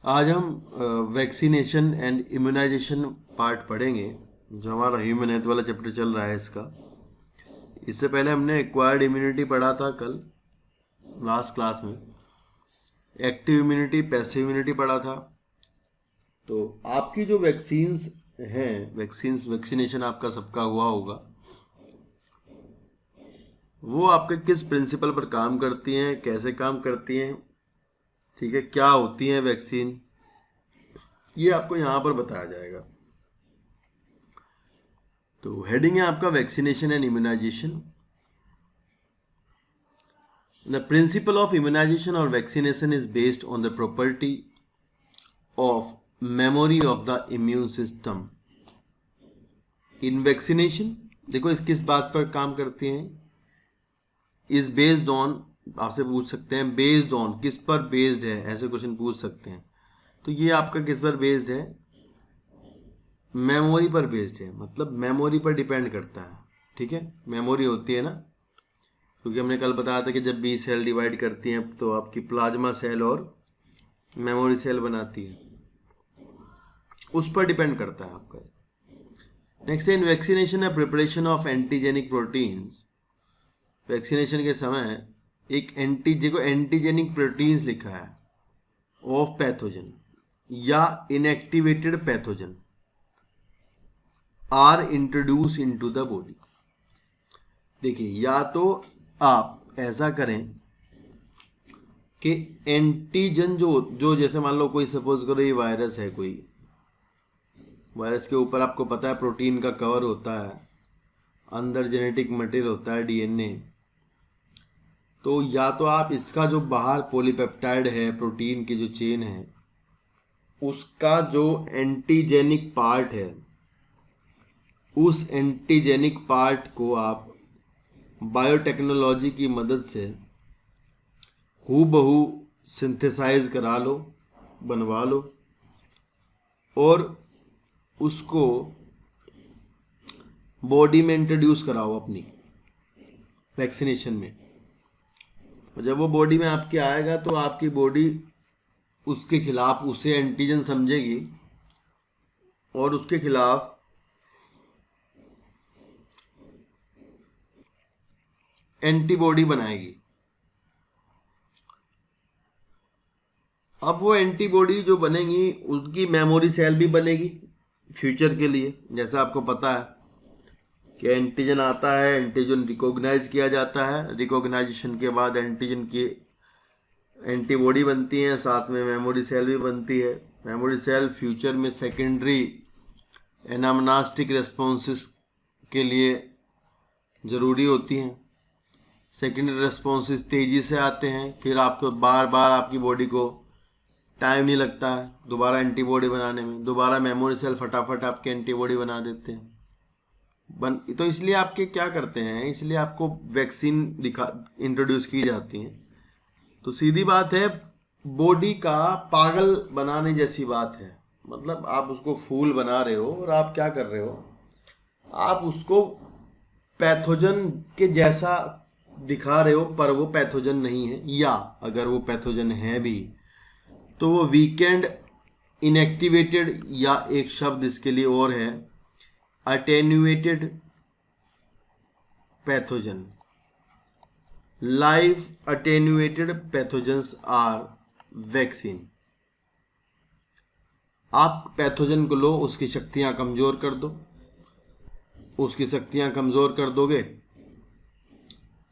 आज हम vaccination and immunisation part पढ़ेंगे, जो हमारा ह्यूमन हेल्थ वाला चैप्टर चल रहा है इसका। इससे पहले हमने एक्वायर्ड इम्यूनिटी पढ़ा था कल लास्ट क्लास में, एक्टिव इम्यूनिटी, पैसिव इम्यूनिटी पढ़ा था। तो आपकी जो वैक्सीन्स हैं, वैक्सीनेशन आपका सबका हुआ होगा, वो आपके किस प्रिंसिपल पर काम करती हैं, कैसे काम करती हैं, ठीक है, क्या होती हैं वैक्सीन, ये आपको यहाँ पर बताया जाएगा। तो हेडिंग है आपका vaccination and immunization. The principle of immunization और vaccination is based on the property of memory of the immune system. In vaccination, देखो इस किस बात पर काम करती हैं, इज बेस्ड ऑन, आपसे पूछ सकते हैं बेस्ड ऑन, किस पर बेस्ड है, ऐसे क्वेश्चन पूछ सकते हैं। तो ये आपका किस पर बेस्ड है, मेमोरी पर बेस्ड है, मतलब मेमोरी पर डिपेंड करता है। ठीक है, मेमोरी होती है ना, क्योंकि हमने कल बताया था कि जब बी सेल डिवाइड करती हैं तो आपकी प्लाज्मा सेल और मेमोरी सेल बनाती है, उस पर डिपेंड करता है आपका। नेक्स्ट इन वैक्सीनेशन है preparation of antigenic proteins. Vaccination के समय एक एंटीजेनिक प्रोटीन्स लिखा है ऑफ पैथोजन या inactivated pathogen are introduce into the body. देखिए, या तो आप ऐसा करें कि एंटीजन जो जैसे मान लो कोई सपोज करो ये वायरस है, कोई वायरस के ऊपर आपको पता है प्रोटीन का कवर होता है, अंदर जेनेटिक मटेरियल होता है, डीएनए। तो या तो आप इसका जो बाहर पॉलीपेप्टाइड है, प्रोटीन की जो चेन है, उसका जो एंटीजेनिक पार्ट है, उस एंटीजेनिक पार्ट को आप बायोटेक्नोलॉजी की मदद से हूबहू सिंथेसाइज करा लो, बनवा लो, और उसको बॉडी में इंट्रोड्यूस कराओ अपनी वैक्सीनेशन में। जब वो बॉडी में आपके आएगा तो आपकी बॉडी उसके खिलाफ, उसे एंटीजन समझेगी और उसके खिलाफ एंटीबॉडी बनाएगी। अब वो एंटीबॉडी जो बनेगी उसकी मेमोरी सेल भी बनेगी फ्यूचर के लिए। जैसा आपको पता है कि एंटीजन आता है, एंटीजन रिकॉग्नाइज किया जाता है, रिकॉग्नाइजेशन के बाद एंटीजन की एंटीबॉडी बनती है, साथ में मेमोरी सेल भी बनती है। मेमोरी सेल फ्यूचर में सेकेंडरी एनामनास्टिक रेस्पॉन्सेस के लिए ज़रूरी होती हैं। सेकेंडरी रेस्पॉन्सेस तेज़ी से आते हैं, फिर आपको बार बार आपकी बॉडी को टाइम नहीं लगता है दोबारा एंटीबॉडी बनाने में, दोबारा मेमोरी सेल फटाफट आपके एंटीबॉडी बना देते हैं। तो इसलिए आपके क्या करते हैं, इसलिए आपको वैक्सीन इंट्रोड्यूस की जाती हैं। तो सीधी बात है, बॉडी का पागल बनाने जैसी बात है। मतलब आप उसको फूल बना रहे हो और आप क्या कर रहे हो, आप उसको पैथोजन के जैसा दिखा रहे हो, पर वो पैथोजन नहीं है, या अगर वो पैथोजन है भी तो वो वीकेंड, इनएक्टिवेटेड, या एक शब्द इसके लिए और है attenuated pathogen. Live attenuated pathogens are vaccine. आप पैथोजन को लो, उसकी शक्तियां कमज़ोर कर दो, उसकी शक्तियां कमज़ोर कर दोगे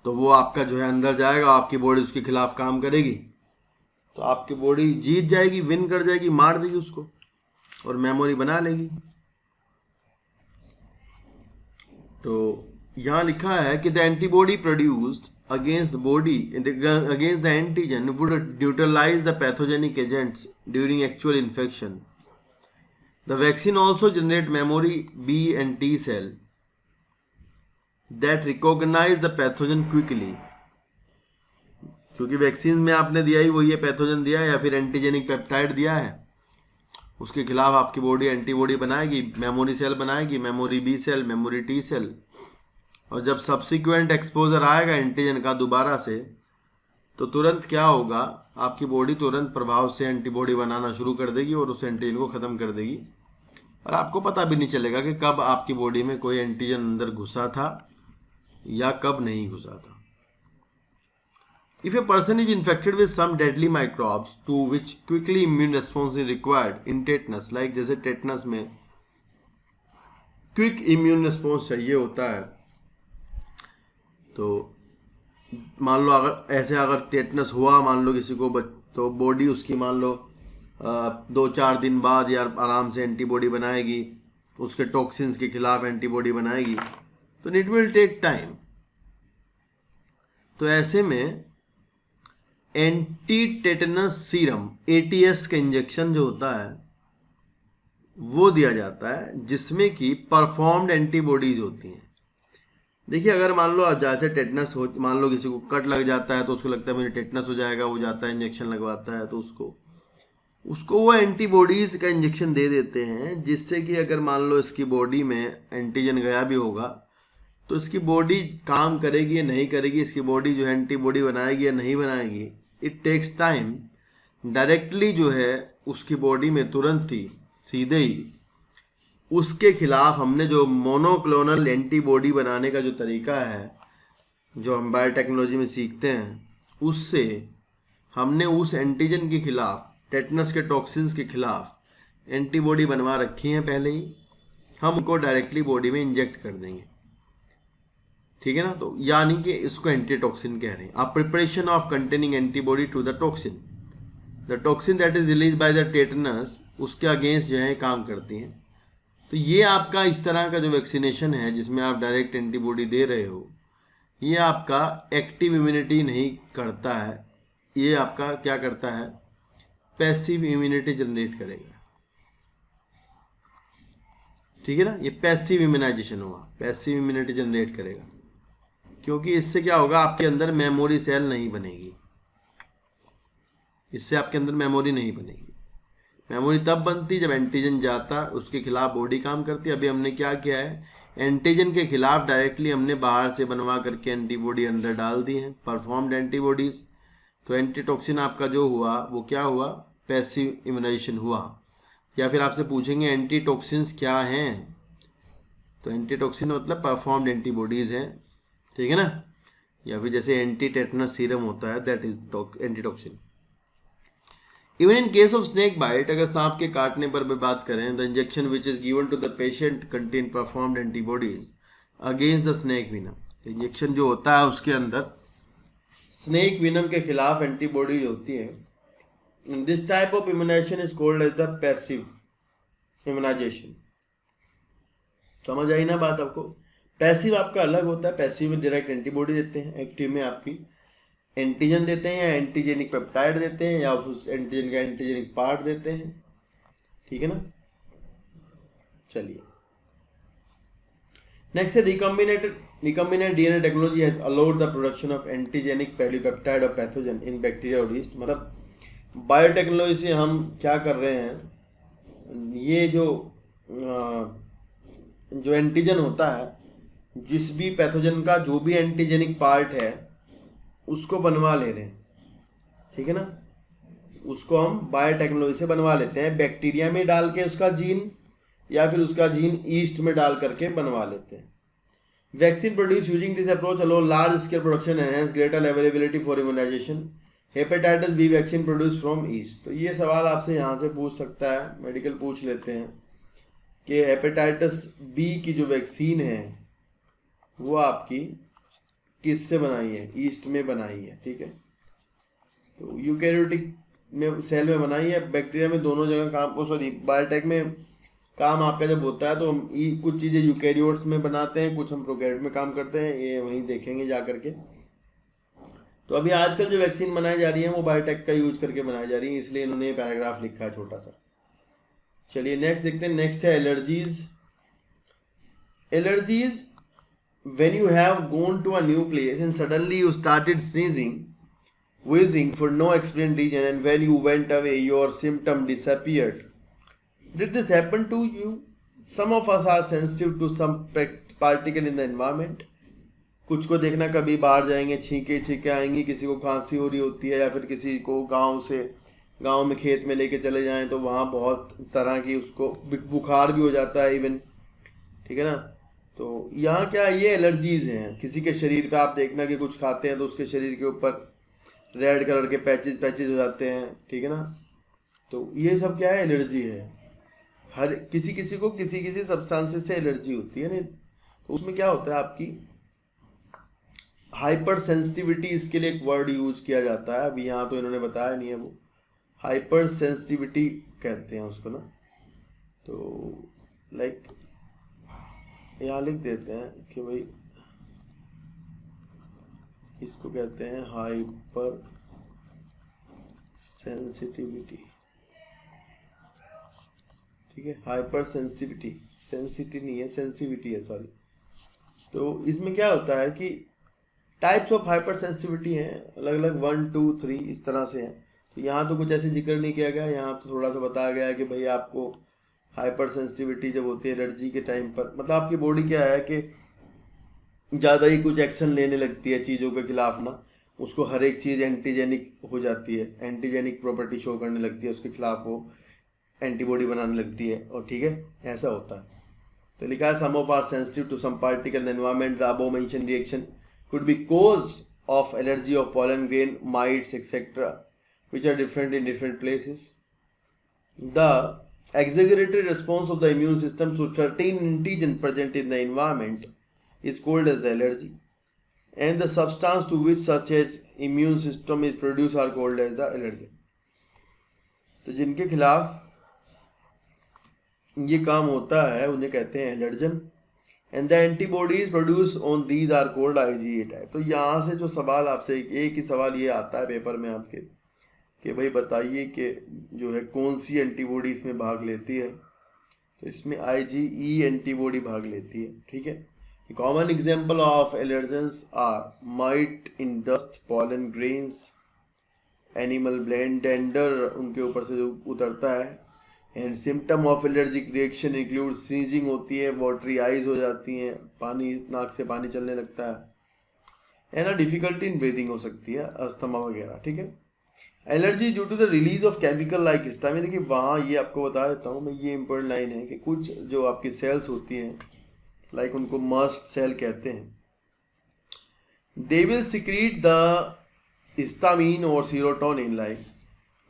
तो वो आपका जो है अंदर जाएगा, आपकी बॉडी उसके खिलाफ काम करेगी, तो आपकी बॉडी जीत जाएगी, विन कर जाएगी, मार देगी उसको और मेमोरी बना लेगी। तो यहाँ लिखा है कि the antibody produced against the body against the antigen would neutralise the pathogenic agents during actual infection. The vaccine also generate memory B and T cell that recognise the pathogen quickly. क्योंकि vaccine में आपने दिया ही वही है, pathogen दिया है या फिर एंटीजेनिक पेप्टाइड दिया है, उसके खिलाफ आपकी बॉडी एंटीबॉडी बनाएगी, मेमोरी सेल बनाएगी, memory B cell, memory T cell, और जब सब्सिक्वेंट एक्सपोजर आएगा एंटीजन का दोबारा से, तो तुरंत क्या होगा, आपकी बॉडी तुरंत प्रभाव से एंटीबॉडी बनाना शुरू कर देगी और उस एंटीजन को ख़त्म कर देगी, और आपको पता भी नहीं चलेगा कि कब आपकी बॉडी में कोई एंटीजन अंदर घुसा था या कब नहीं घुसा था। If a person is infected with some deadly microbes to which quickly immune response is required in tetanus, like जैसे टेटनस में क्विक इम्यून रिस्पॉन्स चाहिए होता है, तो मान लो अगर टेटनस हुआ मान लो किसी को, तो बॉडी उसकी मान लो 2-4 दिन बाद यार आराम से एंटीबॉडी बनाएगी, उसके टॉक्सिन्स के खिलाफ एंटीबॉडी बनाएगी, तो इट विल टेक टाइम। तो ऐसे में एंटी टेटनस सीरम ATS का इंजेक्शन जो होता है वो दिया जाता है, जिसमें कि परफॉर्म्ड एंटीबॉडीज होती हैं। देखिए अगर मान लो जैसे टेटनस हो, मान लो किसी को कट लग जाता है तो उसको लगता है मुझे टेटनस हो जाएगा, वो जाता है इंजेक्शन लगवाता है, तो उसको वो एंटीबॉडीज़ का इंजेक्शन दे देते हैं, जिससे कि अगर मान लो इसकी बॉडी में एंटीजन गया भी होगा तो इसकी बॉडी काम करेगी या नहीं करेगी, इसकी बॉडी जो है एंटीबॉडी बनाएगी या नहीं बनाएगी, इट टेक्स टाइम। डायरेक्टली जो है उसकी बॉडी में तुरंत ही सीधे ही उसके खिलाफ हमने जो मोनोक्लोनल एंटीबॉडी बनाने का जो तरीका है जो हम बायोटेक्नोलॉजी में सीखते हैं, उससे हमने उस एंटीजन के खिलाफ, टेटनस के टॉक्सिन्स के खिलाफ एंटीबॉडी बनवा रखी हैं पहले ही, हम उनको डायरेक्टली बॉडी में इंजेक्ट कर देंगे, ठीक है ना। तो यानी कि इसको एंटीटॉक्सिन कह रहे हैं। आप preparation of containing antibody to the toxin, the toxin that is release by the tetanus, उसके अगेंस्ट जो है काम करती हैं। तो ये आपका इस तरह का जो वैक्सीनेशन है जिसमें आप डायरेक्ट एंटीबॉडी दे रहे हो, ये आपका एक्टिव इम्यूनिटी नहीं करता है, ये आपका क्या करता है, पैसिव इम्यूनिटी जनरेट करेगा, ठीक है ना। ये पैसिव इम्यूनाइजेशन हुआ, पैसिव इम्यूनिटी जनरेट करेगा, क्योंकि इससे क्या होगा, आपके अंदर मेमोरी सेल नहीं बनेगी, इससे आपके अंदर मेमोरी नहीं बनेगी। मेमोरी तब बनती जब एंटीजन जाता, उसके खिलाफ बॉडी काम करती। अभी हमने क्या किया है, एंटीजन के खिलाफ डायरेक्टली हमने बाहर से बनवा करके एंटीबॉडी अंदर डाल दी है, परफॉर्म्ड एंटीबॉडीज। तो एंटीटॉक्सिन आपका जो हुआ वो क्या हुआ, पैसिव इम्यूनाइजेशन हुआ। या फिर आपसे पूछेंगे एंटीटॉक्सिन्स क्या हैं, तो एंटीटॉक्सिन मतलब परफॉर्म्ड एंटीबॉडीज हैं, ठीक है ना। या फिर जैसे एंटी टेटनस सीरम होता है, that is antitoxin. Even in case of snake bite, अगर सांप के काटने पर भी बात करें, the injection which is given to the patient contain performed antibodies against the snake venom. Injection जो होता है उसके अंदर स्नेक विनम के खिलाफ एंटीबॉडीज होती हैं। This type of immunisation is called as the passive immunisation. समझ आई ना बात आपको। पैसिव आपका अलग होता है, पैसिव में डायरेक्ट एंटीबॉडी देते हैं, एक्टिव में आपकी एंटीजन देते हैं या एंटीजेनिक पेप्टाइड देते हैं या उस एंटीजन का एंटीजेनिक पार्ट देते हैं, ठीक है ना। चलिए नेक्स्ट है recombinant DNA technology has allowed the production of antigenic polypeptide और पैथोजन इन बैक्टीरिया और यीस्ट। मतलब बायोटेक्नोलॉजी से हम क्या कर रहे हैं, ये जो एंटीजन होता है, जिस भी पैथोजन का जो भी एंटीजेनिक पार्ट है उसको बनवा ले रहे हैं, ठीक है ना। उसको हम बायोटेक्नोलॉजी से बनवा लेते हैं, बैक्टीरिया में डाल के उसका जीन, या फिर उसका जीन ईस्ट में डाल करके बनवा लेते हैं। Vaccine produce using this approach allow large scale production enhance greater availability for immunisation. Hepatitis B vaccine produce from yeast. तो ये सवाल आपसे यहाँ से पूछ सकता है, मेडिकल पूछ लेते हैं कि हेपेटाइटिस बी की जो वैक्सीन है वो आपकी किससे बनाई है, ईस्ट में बनाई है, ठीक है। तो यूकैरियोटिक में सेल में बनाई है, बैक्टीरिया में, दोनों जगह काम, सॉरी बायोटेक में काम आपका जब होता है तो हम कुछ चीज़ें यूकैरियोट्स में बनाते हैं, कुछ हम प्रोकैरियोट में काम करते हैं, ये वहीं देखेंगे जा करके। तो अभी आजकल जो वैक्सीन बनाई जा रही है वो बायोटेक का यूज करके बनाई जा रही है, इसलिए इन्होंने पैराग्राफ लिखा है छोटा सा। चलिए नेक्स्ट देखते हैं। नेक्स्ट है allergies. Allergies, when you have gone to a new place and suddenly you started sneezing, wheezing for no explained reason, and when you went away your symptom disappeared. Did this happen to you? Some of us are sensitive to some particle in the environment. कुछ को देखना कभी बाहर जाएंगे छींके आएंगी, किसी को खांसी हो रही होती है, या फिर किसी को गांव में खेत में लेके चले जाएं तो वहाँ बहुत तरह की उसको बुखार भी हो जाता है इवन, ठीक है ना। तो यहाँ क्या ये एलर्जीज हैं। किसी के शरीर पे आप देखना कि कुछ खाते हैं तो उसके शरीर के ऊपर रेड कलर के पैचेस हो जाते हैं, ठीक है ना। तो ये सब क्या है, एलर्जी है। हर किसी को किसी सब्सटेंसेस से एलर्जी होती है ना। तो उसमें क्या होता है, आपकी हाइपर सेंसिटिविटी, इसके लिए एक वर्ड यूज किया जाता है, अभी यहाँ तो इन्होंने बताया नहीं है, वो हाइपर सेंसिटिविटी कहते हैं उसको ना। तो लाइक यहाँ लिख देते हैं कि भाई इसको कहते हैं हाइपर सेंसिटिविटी, ठीक है। हाइपर सेंसिटिव नहीं है, सेंसिटिविटी है, सॉरी। तो इसमें क्या होता है कि टाइप्स ऑफ हाइपर सेंसिटिविटी हैं अलग अलग, 1 2 3 इस तरह से हैं। तो यहाँ तो कुछ ऐसे जिक्र नहीं किया गया, यहाँ तो थोड़ा सा बताया गया है कि भाई आपको हाइपर सेंसिटिविटी जब होती है एलर्जी के टाइम पर, मतलब आपकी बॉडी क्या है कि ज़्यादा ही कुछ एक्शन लेने लगती है चीज़ों के खिलाफ ना, उसको हर एक चीज़ एंटीजेनिक हो जाती है, एंटीजेनिक प्रॉपर्टी शो करने लगती है, उसके खिलाफ वो एंटीबॉडी बनाने लगती है, और ठीक है ऐसा होता है। तो लिखा है some of are sensitive to some particle environment, the above mention reaction could be cause of allergy of pollen grain, mites, etc., which are different in different places. The exaggerated response of the immune system to certain antigen present in the environment is called as the allergy, and the substance to which such as immune system is produced are called as the allergen. तो जिनके खिलाफ ये काम होता है उन्हें कहते हैं allergen, and the antibodies produced on these are called IgA type. तो यहाँ से जो सवाल आपसे एक ही सवाल ये आता है पेपर में आपके कि भाई बताइए कि जो है कौन सी एंटीबॉडी इसमें भाग लेती है। तो इसमें IgE एंटीबॉडी भाग लेती है, ठीक है। Common example of allergens are mite in dust, pollen grains, animal blend dander उनके ऊपर से जो उतरता है। And symptom of allergic reaction include sneezing होती है, वाटरी आइज हो जाती हैं, पानी नाक से पानी चलने लगता है, एंड डिफिकल्टी इन ब्रीदिंग हो सकती है, अस्थमा वगैरह, ठीक है। Allergy due to the release of chemical like histamine, देखिए वहाँ ये आपको बता देता हूँ मैं, ये इंपॉर्टेंट लाइन है कि कुछ जो आपकी सेल्स होती हैं लाइक उनको मस्ट सेल कहते हैं, they will secrete the histamine और सीरोटोनिन, लाइक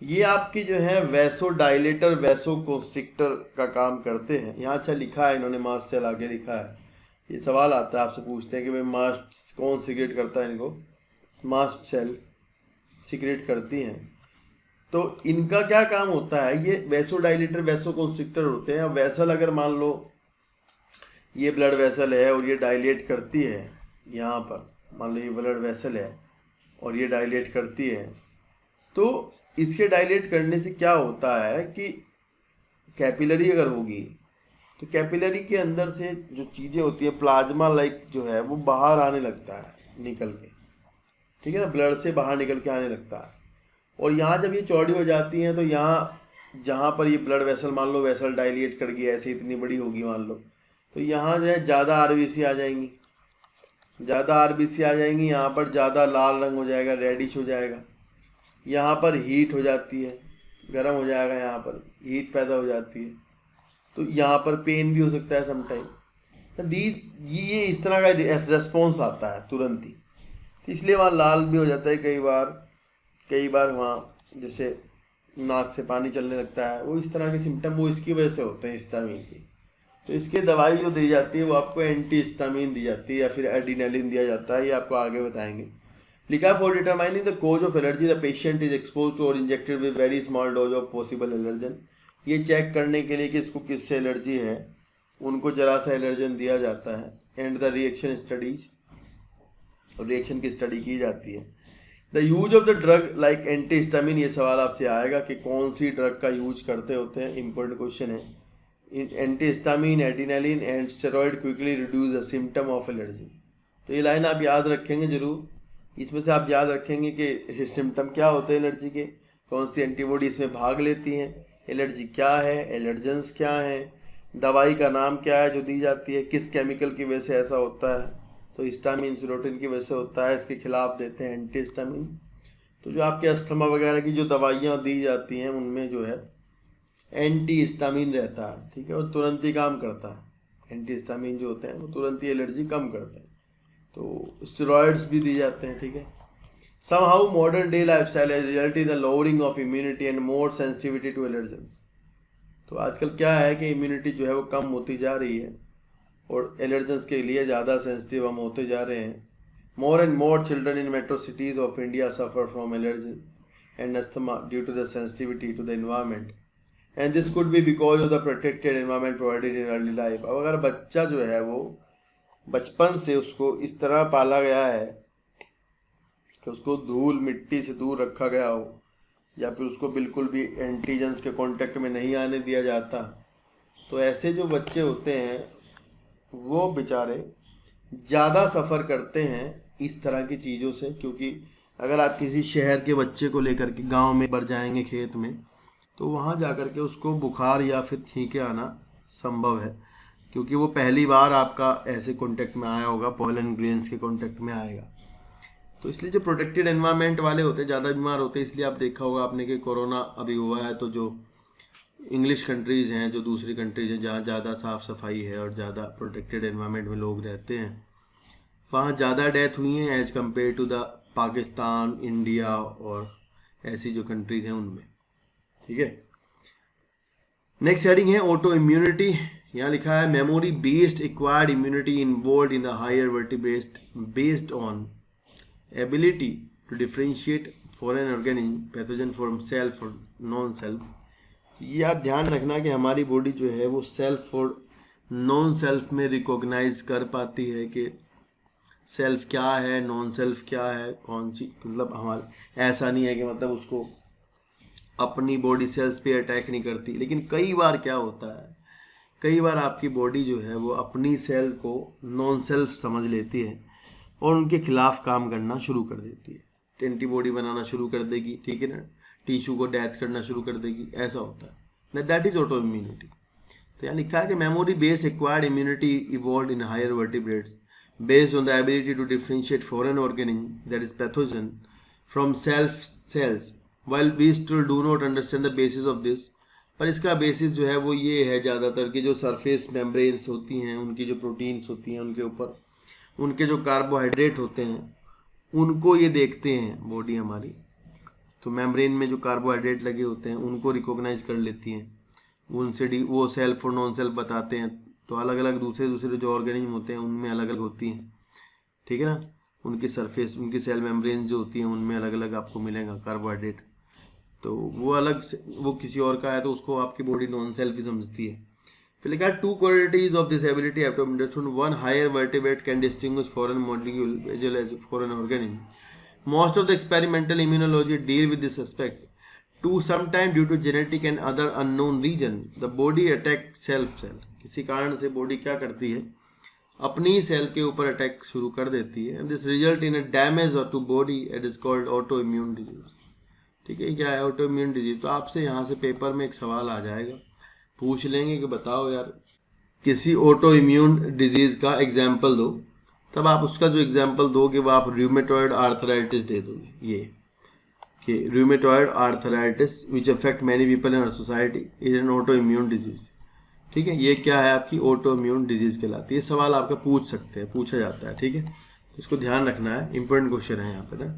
ये आपके जो है वैसो डायलेटर वैसो कंस्ट्रिक्टर का काम करते हैं। यहाँ अच्छा लिखा है इन्होंने, मास्ट सेल आगे लिखा है। ये सवाल आता है आपसे पूछते हैं कि भाई मास्ट कौन सिक्रेट करता है इनको, मास्ट सेल सिक्रेट करती हैं। तो इनका क्या काम होता है, ये वैसो डायलेटर वैसो कंस्ट्रिक्टर होते हैं। अब वेसल अगर मान लो ये ब्लड वेसल है और ये डायलेट करती है, यहाँ पर मान लो ये ब्लड वेसल है और ये डायलेट करती है, तो इसके डायलेट करने से क्या होता है कि कैपिलरी अगर होगी तो कैपिलरी के अंदर से जो चीज़ें होती है प्लाज्मा लाइक जो है वो बाहर आने लगता है निकल के, ठीक है ना, ब्लड से बाहर निकल के आने लगता है। और यहाँ जब ये चौड़ी हो जाती हैं तो यहाँ जहाँ पर ये ब्लड वेसल मान लो वेसल डायलेट कर गई ऐसे इतनी बड़ी होगी मान लो, तो यहाँ जो है ज़्यादा आरबीसी आ जाएंगी, यहाँ पर ज़्यादा लाल रंग हो जाएगा, रेडिश हो जाएगा, यहाँ पर हीट हो जाती है, गर्म हो जाएगा, यहाँ पर हीट पैदा हो जाती है, तो यहाँ पर पेन भी हो सकता है समटाइम। ये इस तरह का रेस्पॉन्स आता है तुरंत ही, तो इसलिए वहाँ लाल भी हो जाता है कई बार वहाँ जैसे नाक से पानी चलने लगता है, वो इस तरह के सिम्टम वो इसकी वजह से होते हैं हिस्टामिन की। तो इसके दवाई जो दी जाती है वो आपको एंटी हिस्टामिन दी जाती है या फिर एड्रेनालिन दिया जाता है, ये आपको आगे बताएंगे। लिखा for determining the cause of allergy the patient is expose to और injected with very small dose of possible allergen. ये चेक करने के लिए कि इसको किससे एलर्जी है उनको जरा सा एलर्जन दिया जाता है। And the reaction studies, reaction की स्टडी की जाती है। The use of the drug like anti histamine, ये सवाल आपसे आएगा कि कौन सी ड्रग का यूज करते होते हैं, इंपॉर्टेंट क्वेश्चन है। Anti histamine, adrenaline and steroid quickly reduce the symptom of allergy. तो ये लाइन आप याद रखेंगे जरूर, इसमें से आप याद रखेंगे कि सिम्टम क्या होते हैं एलर्जी के, कौन सी एंटीबॉडी इसमें भाग लेती हैं, एलर्जी क्या है, एलर्जेंस क्या है, दवाई का नाम क्या है जो दी जाती है, किस केमिकल की वजह से ऐसा होता है, तो हिस्टामिन सीरोटिन की वजह से होता है, इसके खिलाफ देते हैं एंटी हिस्टामिन। तो जो आपके अस्थमा वगैरह की जो दवाइयाँ दी जाती हैं उनमें जो है एंटी हिस्टामिन रहता है, ठीक है, वो तुरंत ही काम करता है। एंटी हिस्टामिन जो होते हैं वो तुरंत ही एलर्जी कम करते हैं। तो स्टेरॉइड्स भी दिए जाते हैं, ठीक है। Somehow modern day lifestyle has resulted in the lowering of immunity and more sensitivity to allergens। तो आजकल क्या है कि इम्यूनिटी जो है वो कम होती जा रही है और एलर्जेंस के लिए ज़्यादा सेंसिटिव हम होते जा रहे हैं। More and more children in metro cities of India suffer from allergy and asthma due to the sensitivity to the environment, and this could be because of the protected environment provided in early life। अब अगर बच्चा जो है वो बचपन से उसको इस तरह पाला गया है कि उसको धूल मिट्टी से दूर रखा गया हो, या फिर उसको बिल्कुल भी एंटीजेंस के कांटेक्ट में नहीं आने दिया जाता, तो ऐसे जो बच्चे होते हैं वो बेचारे ज़्यादा सफ़र करते हैं इस तरह की चीज़ों से। क्योंकि अगर आप किसी शहर के बच्चे को लेकर के गांव में बढ़ जाएंगे खेत में, तो वहाँ जा कर के उसको बुखार या फिर छींके आना संभव है, क्योंकि वो पहली बार आपका ऐसे कांटेक्ट में आया होगा, पॉलन ग्रेन्स के कांटेक्ट में आएगा। तो इसलिए जो प्रोटेक्टेड एनवायरनमेंट वाले होते हैं ज़्यादा बीमार होते हैं। इसलिए आप देखा होगा आपने कि कोरोना अभी हुआ है, तो जो इंग्लिश कंट्रीज़ हैं, जो दूसरी कंट्रीज़ हैं जहाँ ज़्यादा साफ़ सफाई है और ज़्यादा प्रोटेक्टेड एनवायरनमेंट में लोग रहते हैं, वहाँ ज़्यादा डेथ हुई हैं as compare to the Pakistan, India और ऐसी जो कंट्रीज़ हैं उनमें, ठीक है। नेक्स्ट हेडिंग है ऑटो इम्यूनिटी। यहाँ लिखा है memory based acquired immunity involve in the higher vertebrates based on ability to differentiate foreign organism pathogen from self और नॉन सेल्फ। ये आप ध्यान रखना कि हमारी बॉडी जो है वो सेल्फ और नॉन सेल्फ में रिकॉग्नाइज कर पाती है कि सेल्फ क्या है, नॉन सेल्फ क्या है, कौन सी, मतलब हमारे ऐसा नहीं है कि मतलब उसको अपनी बॉडी सेल्स पे अटैक नहीं करती। लेकिन कई बार क्या होता है, कई बार आपकी बॉडी जो है वो अपनी सेल को नॉन सेल्फ समझ लेती है और उनके खिलाफ काम करना शुरू कर देती है, एंटीबॉडी बनाना शुरू कर देगी, ठीक है ना, टिश्यू को डेथ करना शुरू कर देगी, ऐसा होता है। That is auto immunity. तो यहाँ लिखा है कि memory based acquired immunity evolve in higher vertebrates based on the ability to differentiate foreign organism that is pathogen from self cells, while we still do not understand the basis of this. पर इसका basis जो है वो ये है ज़्यादातर कि जो सरफेस मेम्ब्रेन्स होती हैं, उनकी जो प्रोटीन्स होती हैं, उनके ऊपर उनके जो कार्बोहाइड्रेट होते हैं उनको ये देखते हैं बॉडी हमारी। तो मेम्ब्रेन में जो कार्बोहाइड्रेट लगे होते हैं उनको रिकॉग्नाइज कर लेती हैं, उनसे वो सेल्फ और नॉन सेल्फ बताते हैं। तो अलग अलग दूसरे जो ऑर्गेनिज्म होते हैं उनमें अलग अलग होती हैं, ठीक है ना, उनकी सरफेस, उनकी सेल मेम्ब्रेन जो होती हैं उनमें अलग अलग आपको मिलेगा कार्बोहाइड्रेट। तो वो अलग से, वो किसी और का है तो उसको आपकी बॉडी नॉन सेल्फ ही समझती है। फिर लिखा है 2 qualities of this ability have to be understood. One, higher vertebrate can distinguish foreign molecule as well as foreign organism. Most of the experimental immunology deal with this aspect. 2, sometimes due to genetic and other unknown reason, the body attack self cell. किसी कारण से body क्या करती है, अपनी cell के ऊपर attack शुरू कर देती है, and this result in a damage to body. It is called autoimmune disease। ठीक है, क्या है ऑटोइम्यून डिजीज। तो आपसे यहाँ से पेपर में एक सवाल आ जाएगा, पूछ लेंगे कि बताओ यार किसी ऑटो इम्यून डिजीज़ का एग्जाम्पल दो, तब आप उसका जो एग्जाम्पल दोगे वो आप रूमेटॉइड आर्थराइटिस दे दोगे। ये कि rheumatoid arthritis which affect many people in our society is an auto immune disease. ठीक है, ये क्या है, आपकी ऑटो इम्यून डिजीज़ कहलाती है। ये सवाल आपका पूछ सकते हैं, पूछा जाता है, ठीक है, तो इसको ध्यान रखना है, इंपॉर्टेंट क्वेश्चन है यहाँ पे ना,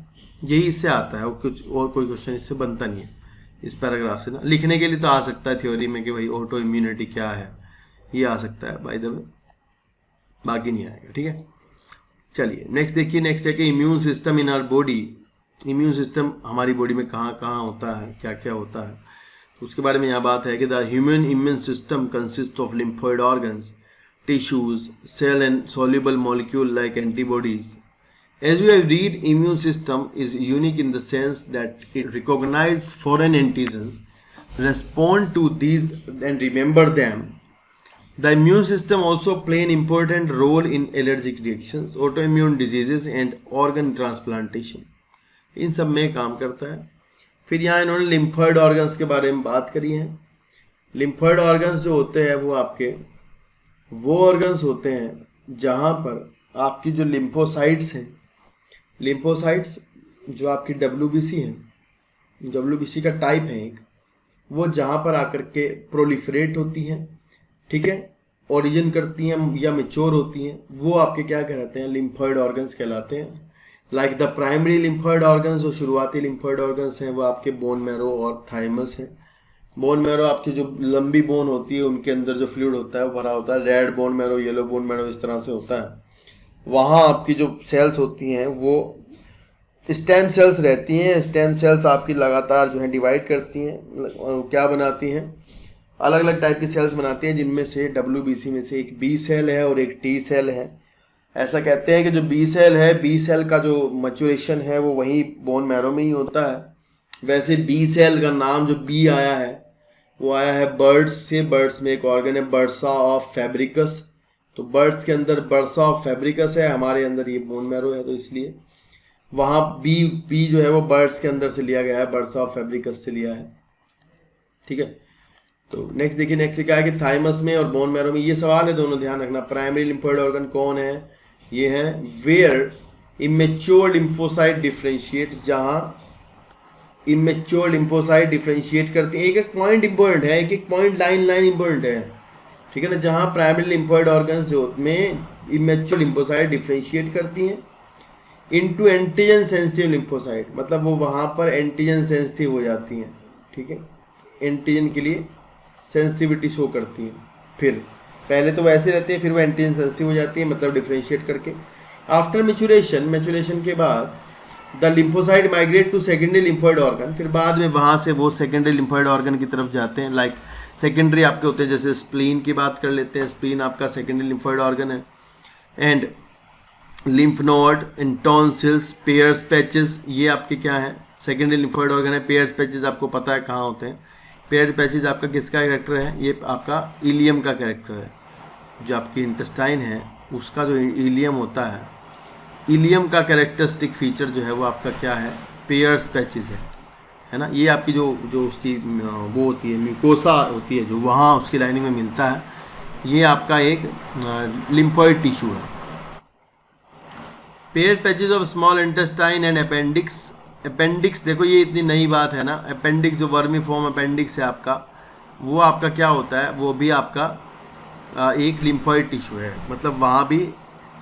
यही इससे आता है और कुछ और कोई क्वेश्चन इससे बनता नहीं है इस पैराग्राफ से ना। लिखने के लिए तो आ सकता है थ्योरी में कि भाई ऑटो इम्यूनिटी क्या है, ये आ सकता है बाय द वे, बाकी नहीं आएगा, ठीक है। चलिए नेक्स्ट देखिए, नेक्स्ट है कि immune system in our body. Immune system हमारी बॉडी में कहाँ कहाँ होता है, क्या क्या होता है, तो उसके बारे में यहाँ बात है कि the human immune system consist of lymphoid organs, tissues, cell and soluble molecule like antibodies. As you have read, immune system is unique in the sense that it recognizes foreign antigens, respond to these and remember them. The immune system also play an important role in allergic reactions, autoimmune diseases and organ transplantation. इन सब में काम करता है। फिर यहाँ इन्होंने lymphoid organs के बारे में बात करी है। लिम्फोइड ऑर्गन्स जो होते हैं वो आपके वो ऑर्गन्स होते हैं जहाँ पर आपकी जो लिम्फोसाइट्स हैं, लिम्फोसाइट्स जो आपकी WBC हैं, WBC का टाइप है एक, वो जहाँ पर आकर के प्रोलिफरेट होती हैं, ठीक है, ओरिजिन करती हैं या मेच्योर होती हैं, वो आपके क्या कहलाते हैं, लिम्फोइड ऑर्गन्स कहलाते हैं। Like the primary lymphoid organs, जो शुरुआती लिम्फोइड ऑर्गन्स हैं वो आपके बोन मैरो और थाइमस हैं। बोन मैरो आपकी जो लंबी बोन होती है उनके अंदर जो फ्लूइड होता है वो भरा होता है, red bone marrow, yellow bone marrow, इस तरह से होता है। वहाँ आपकी जो सेल्स होती हैं वो स्टेम सेल्स रहती हैं। स्टेम सेल्स आपकी लगातार जो है डिवाइड करती हैं और क्या बनाती हैं, अलग अलग टाइप की सेल्स बनाती हैं, जिनमें से WBC में से एक B सेल है और एक T सेल है। ऐसा कहते हैं कि जो B सेल है, B सेल का जो मैच्योरेशन है वो वहीं बोन मैरो में ही होता है। वैसे B सेल का नाम जो B आया है वो आया है बर्ड्स से। बर्ड्स में एक ऑर्गन है बर्सा ऑफ फैब्रिकस, तो बर्ड्स के अंदर बर्सा ऑफ फैब्रिकस है, हमारे अंदर ये बोन मैरो है, तो इसलिए वहाँ बी जो है वो बर्ड्स के अंदर से लिया गया है, बर्सा ऑफ फैब्रिकस से लिया है, ठीक है। तो नेक्स्ट देखिए, नेक्स्ट क्या है कि थाइमस में और बोन मैरो में, ये सवाल है दोनों, ध्यान रखना। प्राइमरी लिम्फोइड ऑर्गन कौन है, ये है वेयर इमेच्योर लिम्फोसाइट डिफ्रेंशिएट, जहाँ इमेच्योर लिम्फोसाइट डिफ्रेंशिएट करती है। एक एक पॉइंट इंपॉर्टेंट है, एक एक पॉइंट लाइन इंपॉर्टेंट है, ठीक है ना। जहाँ प्राइमरी लिम्फोइड ऑर्गन्स जो में इमेच्योर लिम्फोसाइट डिफ्रेंशिएट करती हैं इनटू एंटीजन सेंसिटिव लिम्फोसाइट, मतलब वो वहाँ पर एंटीजन सेंसिटिव हो जाती हैं, ठीक है, एंटीजन के लिए सेंसिटिविटी शो करती हैं। फिर पहले तो वैसे रहते हैं, फिर वो एंटीजन सेंसिटिव हो जाती है, मतलब डिफ्रेंशिएट करके। आफ्टर मैच्योरेशन, मैच्योरेशन के बाद the lymphocyte migrate to secondary lymphoid organ, फिर बाद में वहाँ से वो सेकेंडरी लिम्फोइड ऑर्गन की तरफ जाते हैं। लाइक सेकेंडरी आपके होते हैं, जैसे स्प्लीन की बात कर लेते हैं, स्प्लीन आपका सेकेंडरी लिम्फोइड ऑर्गन है। And lymph node, tonsils, pairs patches, ये आपके क्या है, सेकेंडरी लिम्फोइड ऑर्गन है। पेयर्स पैचेस आपको पता है कहाँ होते हैं। पेयर्स पैचेस आपका किसका कैरेक्टर है, ये आपका इलियम का कैरेक्टर है। जो आपकी इंटेस्टाइन है उसका जो इलियम होता है, इलियम का कैरेक्टरिस्टिक फीचर जो है वो आपका क्या है, पेयर्स पैचेस है ना। ये आपकी जो उसकी वो होती है, म्यूकोसा होती है, जो वहाँ उसकी लाइनिंग में मिलता है, ये आपका एक लिम्फोइड टिश्यू है। Pair patches of small intestine and appendix, appendix देखो ये इतनी नई बात है ना, अपेंडिक्स जो वर्मी फॉर्म अपेंडिक्स है आपका, वो आपका क्या होता है, वो भी आपका एक लिम्फोइड टिश्यू है। मतलब वहाँ भी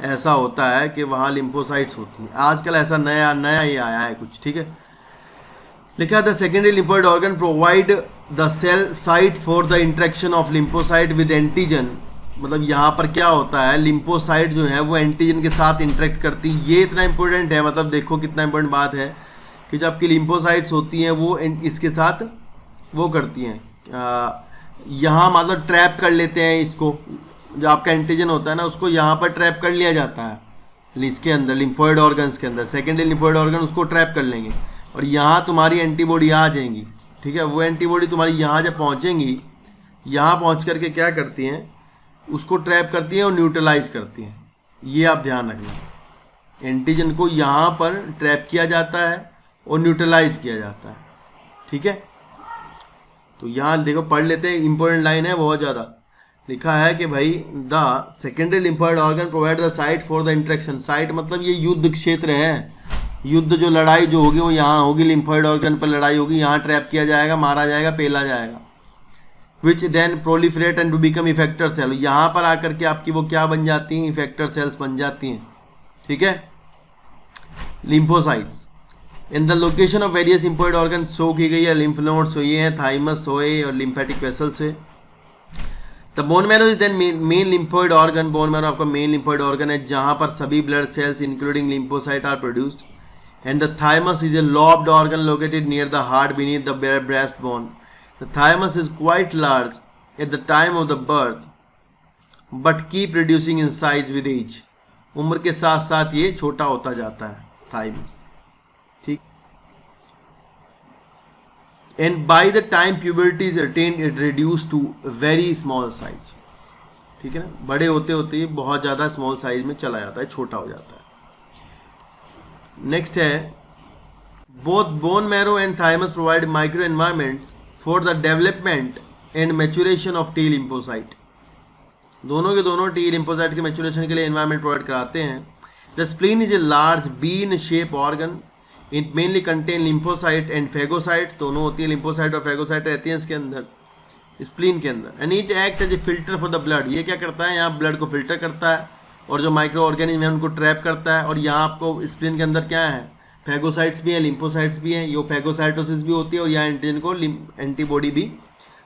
ऐसा होता है कि वहाँ लिम्फोसाइट्स होती हैं। आजकल ऐसा नया ये आया है कुछ, ठीक है। लिखा the secondary lymphoid organ provide the cell site for the interaction of lymphocyte with antigen, मतलब यहाँ पर क्या होता है, लिम्फोसाइट जो है वो एंटीजन के साथ इंटरेक्ट करती है। ये इतना इंपॉर्टेंट है, मतलब देखो कितना इंपॉर्टेंट बात है कि जब आपकी लिम्फोसाइट्स होती हैं वो इसके साथ वो करती हैं, यहाँ मतलब ट्रैप कर लेते हैं इसको, जो आपका एंटीजन होता है ना उसको यहाँ पर ट्रैप कर लिया जाता है इसके अंदर, लिम्फोइड ऑर्गन्स के अंदर। सेकेंडरी लिम्फोइड ऑर्गन उसको ट्रैप कर लेंगे और यहाँ तुम्हारी एंटीबॉडी आ जाएंगी, ठीक है। वो एंटीबॉडी तुम्हारी यहाँ जब पहुँचेंगी, यहाँ पहुँच करके क्या करती हैं, उसको ट्रैप करती हैं और न्यूट्रलाइज करती हैं। ये आप ध्यान रखना, एंटीजन को यहाँ पर ट्रैप किया जाता है और न्यूट्रलाइज किया जाता है, ठीक है। तो यहाँ देखो पढ़ लेते हैं, इंपॉर्टेंट लाइन है बहुत ज़्यादा। लिखा है कि भाई the secondary lymphoid organ provide the site for the interaction. Site मतलब ये युद्ध क्षेत्र है, युद्ध जो लड़ाई जो होगी वो यहाँ होगी, लिम्फोइड ऑर्गन पर लड़ाई होगी, यहाँ ट्रैप किया जाएगा, मारा जाएगा, पेला जाएगा। Which then proliferate and to become effector cell, यहाँ पर आकर के आपकी वो क्या बन जाती हैं, इफेक्टर सेल्स बन जाती हैं, ठीक है, lymphocytes. In the location of various lymphoid organ show की गई है, लिम्फ नोड्स हुए हैं, थाइमस हुए और लिम्फेटिक वेसल्स हुए। The bone marrow is then main lymphoid organ, bone marrow आपका मेन लिम्फोइड ऑर्गन है, जहाँ पर सभी blood cells including lymphocyte are produced. And the thymus is a lobed organ located near the heart beneath the breast bone. The thymus is quite large at the time of the birth, but keep reducing in size with age. उम्र के साथ साथ ये छोटा होता जाता है thymus, ठीक। And by the time puberty is attained, it reduced to very small size, ठीक है ना। बड़े होते होते ये बहुत ज़्यादा स्मॉल साइज में चला जाता है, छोटा हो जाता है। नेक्स्ट है, both bone marrow and thymus provide microenvironments for the development and maturation of T lymphocyte. दोनों के दोनों टी लिम्फोसाइट के मैच्योरेशन के लिए एनवायरनमेंट प्रोवाइड कराते हैं। The spleen is a large bean shape organ, it mainly contain lymphocyte and phagocytes, दोनों होती है, लिम्फोसाइट और फेगोसाइट रहती हैं इसके अंदर, स्प्लीन के अंदर। And it act as a filter for the blood, ये क्या करता है, यहाँ ब्लड को फिल्टर करता है और जो माइक्रो ऑर्गेनिज्म है उनको ट्रैप करता है। और यहाँ आपको स्प्लीन के अंदर क्या है, फेगोसाइट्स भी हैं, लिम्फोसाइट्स भी हैं, ये फेगोसाइटोसिस भी होती है और यहाँ एंटीजन को एंटीबॉडी भी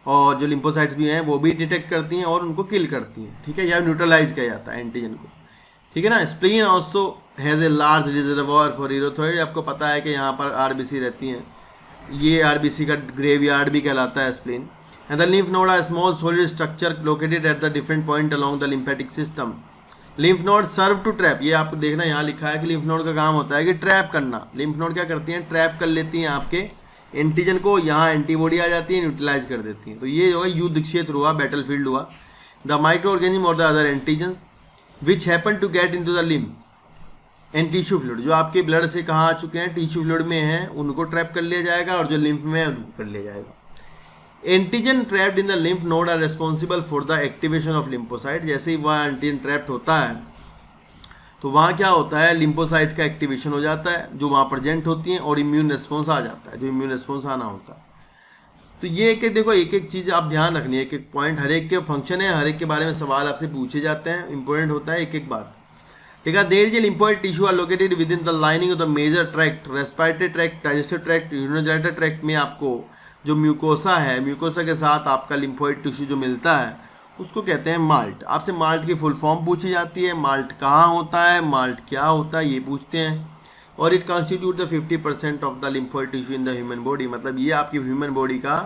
और जो लिम्फोसाइट्स भी हैं वो भी डिटेक्ट करती हैं और उनको किल करती हैं, ठीक है, या न्यूट्रलाइज किया जाता है एंटीजन को, ठीक है ना। Spleen also has a large reservoir for erythroid, आपको पता है कि यहाँ पर आरबीसी रहती हैं, ये आरबीसी का ग्रेवयार्ड भी कहलाता है spleen. And the lymph node are small solid structure located at the different point along the lymphatic system. Lymph node serve to trap, ये आपको देखना यहाँ लिखा है कि लिम्फ नोड का काम होता है कि ट्रैप करना। लिम्फ नोड क्या करती हैं, ट्रैप कर लेती हैं आपके एंटीजन को, यहाँ एंटीबॉडी आ जाती है, न्यूट्रलाइज कर देती हैं। तो ये जो है युद्ध क्षेत्र हुआ, बैटलफील्ड हुआ। द माइक्रो ऑर्गेनिज्म और the other antigen which happen to get into the lymph and tissue fluid, जो आपके ब्लड से कहाँ आ चुके हैं, टिश्यू फ्लूइड में हैं, उनको ट्रैप कर लिया जाएगा और जो लिम्फ में है उनको कर लिया जाएगा। Antigen trapped in the lymph node are responsible for the activation of lymphocyte, जैसे ही वह एंटीजन ट्रैप्ड होता है तो वहाँ क्या होता है, लिम्फोसाइट का एक्टिवेशन हो जाता है जो वहाँ प्रेजेंट होती हैं और इम्यून रिस्पॉन्स आ जाता है, जो इम्यून रिस्पॉन्स आना होता है। तो ये एक देखो एक एक चीज़ आप ध्यान रखनी है, एक एक पॉइंट, हर एक के फंक्शन है, हर एक के बारे में सवाल आपसे पूछे जाते हैं, इंपॉर्टेंट होता है एक एक बात, ठीक है। There is a lymphoid tissue are located within the lining of the major tract, respiratory tract, digestive tract, urinary tract में आपको जो म्यूकोसा है, म्यूकोसा के साथ आपका लिम्फोइड टिश्यू जो मिलता है उसको कहते हैं माल्ट। आपसे माल्ट की फुल फॉर्म पूछी जाती है, माल्ट कहाँ होता है, माल्ट क्या होता है, ये पूछते हैं। और it constitute the 50% of the lymphoid tissue in the human body, मतलब ये आपकी ह्यूमन बॉडी का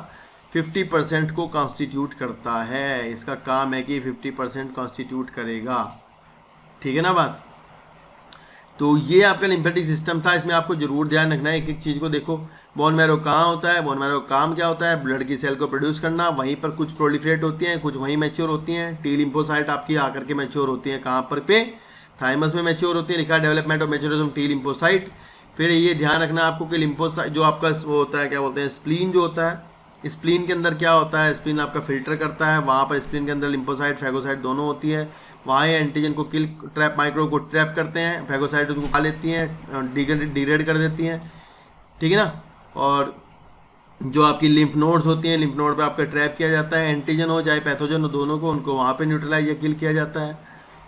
50% को कॉन्स्टिट्यूट करता है, इसका काम है कि 50% कॉन्स्टिट्यूट करेगा, ठीक है ना बात। तो ये आपका लिम्फेटिक सिस्टम था, इसमें आपको जरूर ध्यान रखना है एक एक चीज़ को। देखो बोन मैरो कहाँ होता है, बोन मैरो का काम क्या होता है, ब्लड की सेल को प्रोड्यूस करना, वहीं पर कुछ प्रोलिफरेट होती हैं, कुछ वहीं मैच्योर होती हैं। टी लिम्फोसाइट आपकी आकर के मैच्योर होती हैं कहाँ पर पे, थाइमस में मैच्योर होती है, लिखा डेवलपमेंट ऑफ मैच्योरिज्म टी लिम्फोसाइट। फिर ये ध्यान रखना आपको कि लिम्फोसाइट जो आपका वो होता है, क्या बोलते हैं, स्प्लीन जो होता है, स्प्लीन के अंदर क्या होता है, स्प्लीन आपका फिल्टर करता है, वहाँ पर स्प्लीन के अंदर लिम्फोसाइट फेगोसाइट दोनों होती है, वहाँ एंटीजन को किल ट्रैप माइक्रो को ट्रैप करते हैं, फेगोसाइट उसको खा लेती हैं, डिग्रेड कर देती हैं, ठीक है ना। और जो आपकी लिम्फ नोड्स होती हैं, लिम्फ नोड पे आपका ट्रैप किया जाता है, एंटीजन हो चाहे पैथोजन हो, दोनों को उनको वहाँ पे न्यूट्रलाइज या किल किया जाता है,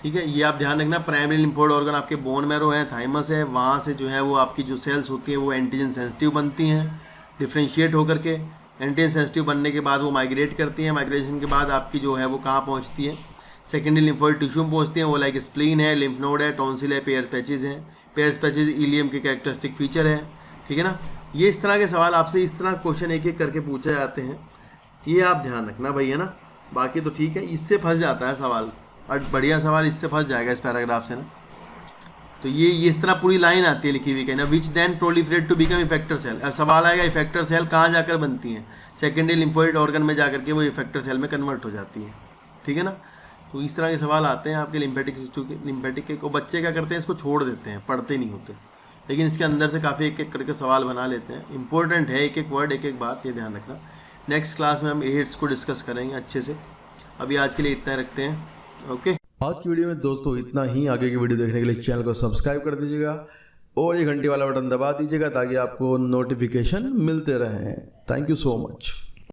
ठीक है। ये आप ध्यान रखना। प्राइमरी लिम्फोइड ऑर्गन आपके बोन मैरो है, थाइमस है, वहाँ से जो है वो आपकी जो सेल्स होती हैं वो एंटीजन सेंसिटिव बनती हैं, डिफ्रेंशिएट होकर के एंटीजन सेंसिटिव बनने के बाद वो माइग्रेट करती हैं, माइग्रेशन के बाद आपकी जो है वो कहाँ पहुँचती है, सेकेंडरी लिम्फोइड टिश्यू में पहुँचती हैं, वो लाइक स्प्लीन है, लिम्फ नोड है, टॉन्सिल है, पेयर पैचेज हैं, पेयर पैचेज इलियम के कैरेक्टरिस्टिक फीचर है, ठीक है ना। ये इस तरह के सवाल आपसे इस तरह क्वेश्चन एक एक करके पूछे जाते हैं, ये आप ध्यान रखना भाई, है ना। बाकी तो ठीक है, इससे फंस जाता है सवाल, और बढ़िया सवाल इससे फंस जाएगा इस पैराग्राफ से ना। तो ये इस तरह पूरी लाइन आती है लिखी हुई, कहना which then proliferate to become effector cell. अब सवाल आएगा इफेक्टर सेल कहाँ जाकर बनती हैं, सेकेंडरी लिम्फोइड ऑर्गन में जाकर के वो इफेक्टर सेल में कन्वर्ट हो जाती है, ठीक है ना। तो इस तरह के सवाल आते हैं आपके लिम्फेटिक टिश्यू के, लिम्फेटिक के को बच्चे क्या करते हैं, इसको छोड़ देते हैं, पढ़ते नहीं होते, लेकिन इसके अंदर से काफ़ी एक एक करके सवाल बना लेते हैं। इंपॉर्टेंट है एक एक वर्ड, एक एक बात, ये ध्यान रखना। नेक्स्ट क्लास में हम एड्स को डिस्कस करेंगे अच्छे से। अभी आज के लिए इतना रखते हैं, ओके। आज की वीडियो में दोस्तों इतना ही। आगे की वीडियो देखने के लिए चैनल को सब्सक्राइब कर दीजिएगा और ये घंटी वाला बटन दबा दीजिएगा ताकि आपको नोटिफिकेशन मिलते रहें। Thank you so much.